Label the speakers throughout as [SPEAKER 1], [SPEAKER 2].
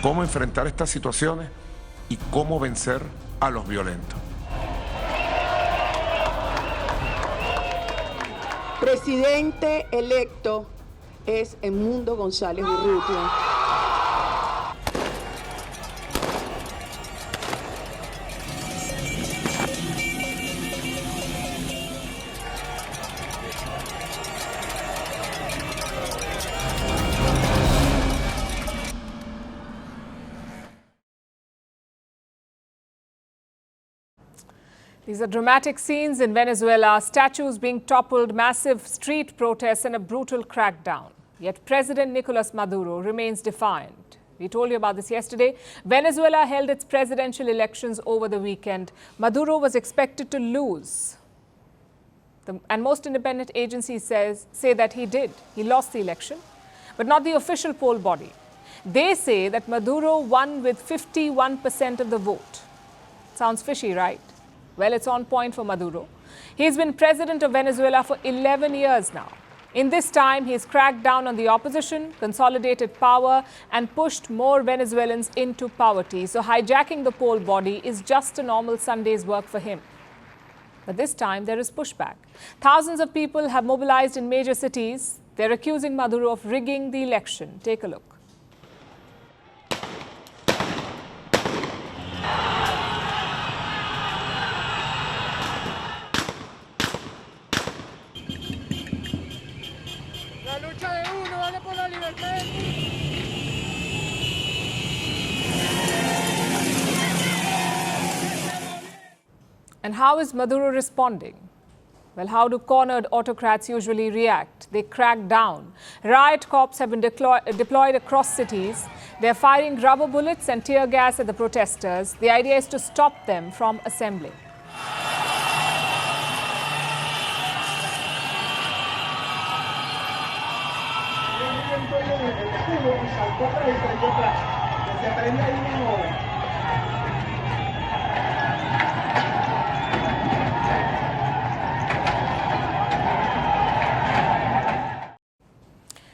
[SPEAKER 1] cómo enfrentar estas situaciones y cómo vencer a los violentos.
[SPEAKER 2] Presidente electo es Edmundo González Urrutia.
[SPEAKER 3] These are dramatic scenes in Venezuela, statues being toppled, massive street protests and a brutal crackdown. Yet President Nicolas Maduro remains defiant. We told you about this yesterday. Venezuela held its presidential elections over the weekend. Maduro was expected to lose. And most independent agencies say that he did. He lost the election, but not the official poll body. They say that Maduro won with 51% of the vote. Sounds fishy, right? Well, it's on point for Maduro. He's been president of Venezuela for 11 years now. In this time, he's cracked down on the opposition, consolidated power, and pushed more Venezuelans into poverty. So hijacking the poll body is just a normal Sunday's work for him. But this time, there is pushback. Thousands of people have mobilized in major cities. They're accusing Maduro of rigging the election. Take a look. And how is Maduro responding? Well, how do cornered autocrats usually react? They crack down. Riot corps have been deployed across cities. They're firing rubber bullets and tear gas at the protesters. The idea is to stop them from assembling.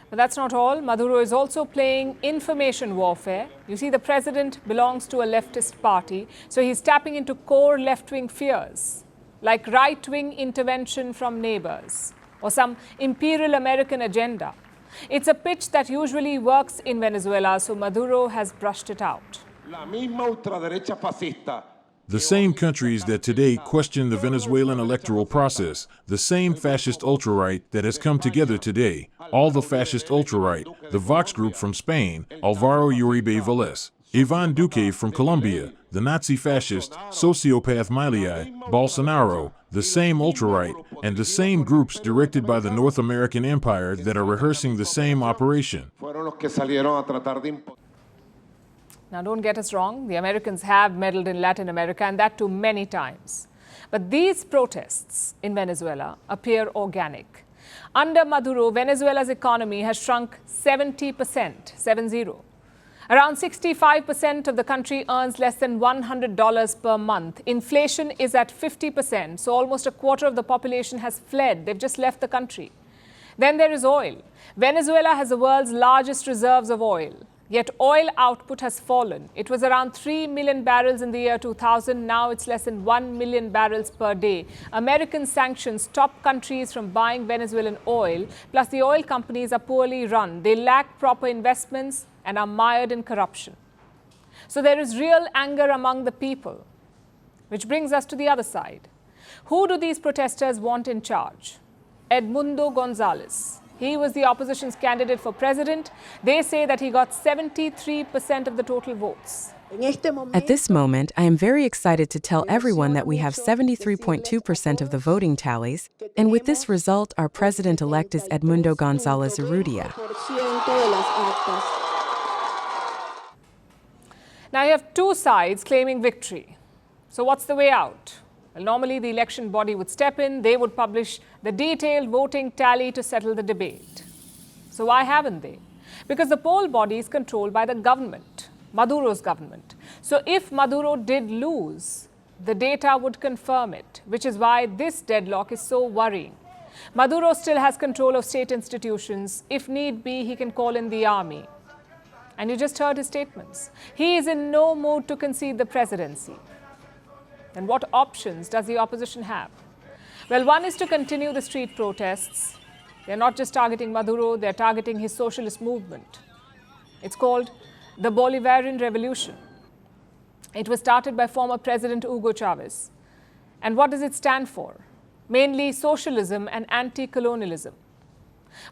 [SPEAKER 3] But that's not all. Maduro is also playing information warfare. You see, the president belongs to a leftist party, so he's tapping into core left-wing fears, like right-wing intervention from neighbors or some imperial American agenda. It's a pitch that usually works in Venezuela, so Maduro has brushed it out.
[SPEAKER 4] The same countries that today question the Venezuelan electoral process, the same fascist ultra-right that has come together today, all the fascist ultra-right, the Vox group from Spain, Alvaro Uribe Vélez, Iván Duque from Colombia, the Nazi fascist, sociopath Milei, Bolsonaro, the same ultra-right, and the same groups directed by the North American empire that are rehearsing the same operation.
[SPEAKER 3] Now, don't get us wrong, the Americans have meddled in Latin America, and that too many times. But these protests in Venezuela appear organic. Under Maduro, Venezuela's economy has shrunk 70%, 70. Around 65% of the country earns less than $100 per month. Inflation is at 50%, so almost a quarter of the population has fled. They've just left the country. Then there is oil. Venezuela has the world's largest reserves of oil. Yet oil output has fallen. It was around 3 million barrels in the year 2000. Now it's less than 1 million barrels per day. American sanctions stop countries from buying Venezuelan oil. Plus, the oil companies are poorly run. They lack proper investments and are mired in corruption. So there is real anger among the people, which brings us to the other side. Who do these protesters want in charge? Edmundo González. He was the opposition's candidate for president. They say that he got 73% of the total votes.
[SPEAKER 5] At this moment, I am very excited to tell everyone that we have 73.2% of the voting tallies, and with this result, our president-elect is Edmundo González Urrutia.
[SPEAKER 3] Now you have two sides claiming victory. So what's the way out? Well, normally the election body would step in. They would publish the detailed voting tally to settle the debate. So why haven't they? Because the poll body is controlled by the government, Maduro's government. So if Maduro did lose, the data would confirm it, which is why this deadlock is so worrying. Maduro still has control of state institutions. If need be, he can call in the army. And you just heard his statements. He is in no mood to concede the presidency. Then what options does the opposition have? Well, one is to continue the street protests. They're not just targeting Maduro, they're targeting his socialist movement. It's called the Bolivarian Revolution. It was started by former President Hugo Chavez. And what does it stand for? Mainly socialism and anti-colonialism.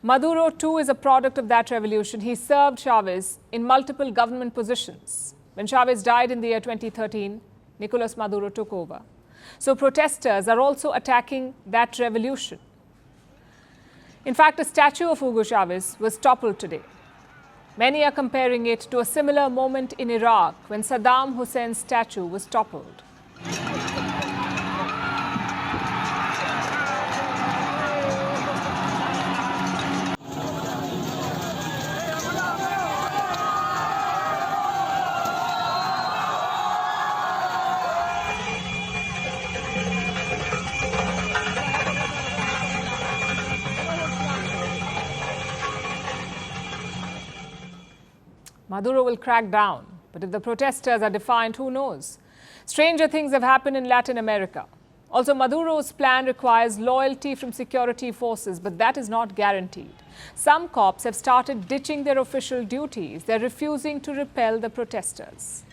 [SPEAKER 3] Maduro, too, is a product of that revolution. He served Chavez in multiple government positions. When Chavez died in the year 2013, Nicolas Maduro took over. So protesters are also attacking that revolution. In fact, a statue of Hugo Chavez was toppled today. Many are comparing it to a similar moment in Iraq when Saddam Hussein's statue was toppled. Maduro will crack down, but if the protesters are defiant, who knows? Stranger things have happened in Latin America. Also, Maduro's plan requires loyalty from security forces, but that is not guaranteed. Some cops have started ditching their official duties. They're refusing to repel the protesters.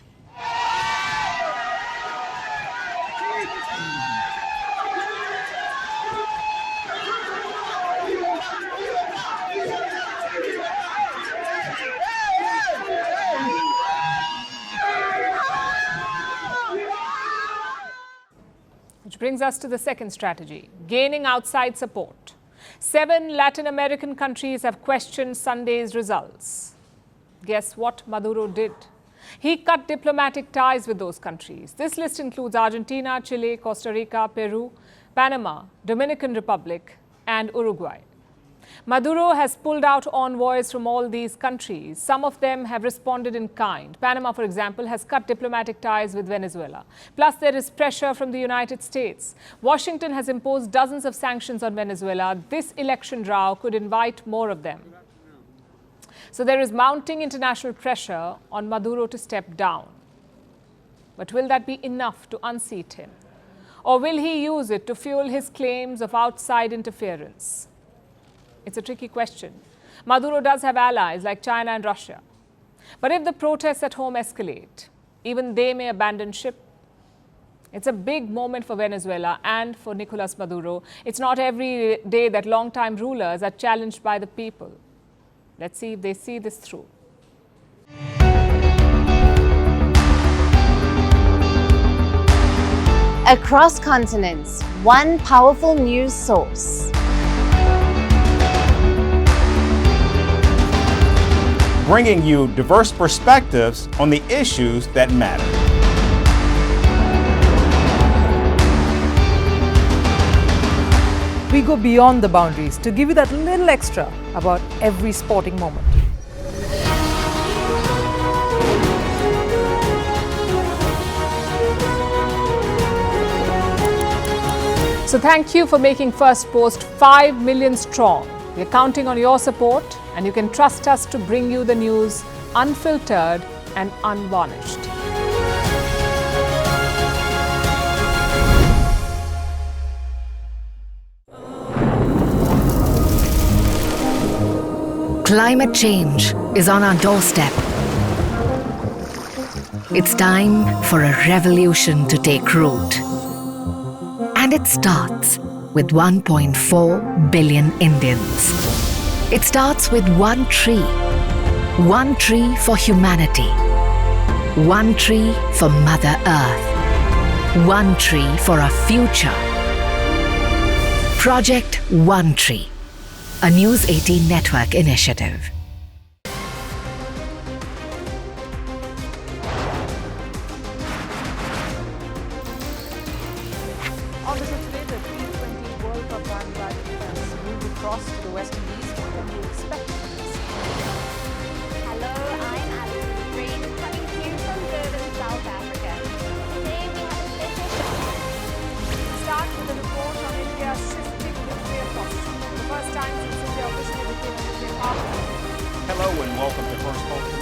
[SPEAKER 3] Which brings us to the second strategy, gaining outside support. 7 Latin American countries have questioned Sunday's results. Guess what Maduro did? He cut diplomatic ties with those countries. This list includes Argentina, Chile, Costa Rica, Peru, Panama, Dominican Republic, and Uruguay. Maduro has pulled out envoys from all these countries. Some of them have responded in kind. Panama, for example, has cut diplomatic ties with Venezuela. Plus, there is pressure from the United States. Washington has imposed dozens of sanctions on Venezuela. This election row could invite more of them. So there is mounting international pressure on Maduro to step down. But will that be enough to unseat him? Or will he use it to fuel his claims of outside interference? It's a tricky question. Maduro does have allies like China and Russia. But if the protests at home escalate, even they may abandon ship. It's a big moment for Venezuela and for Nicolas Maduro. It's not every day that longtime rulers are challenged by the people. Let's see if they see this through.
[SPEAKER 6] Across continents, one powerful news source.
[SPEAKER 7] Bringing you diverse perspectives on the issues that matter.
[SPEAKER 8] We go beyond the boundaries to give you that little extra about every sporting moment.
[SPEAKER 3] So thank you for making Firstpost 5 million strong. We're counting on your support, and you can trust us to bring you the news unfiltered and unvarnished.
[SPEAKER 9] Climate change is on our doorstep. It's time for a revolution to take root. And it starts with 1.4 billion Indians. It starts with one tree for humanity, one tree for Mother Earth, one tree for our future. Project One Tree, a News 18 network initiative.
[SPEAKER 3] On the today, the T20 World Cup Vantage has moved across to the West Indies. What can you expect from this?
[SPEAKER 10] Hello, I'm Alison Green, coming to you from Durban, South Africa. Today we have a special show.
[SPEAKER 3] Start with a report on India's shifting nuclear posture. The first time since India officially became a nuclear power.
[SPEAKER 7] Hello and welcome to Firstpost.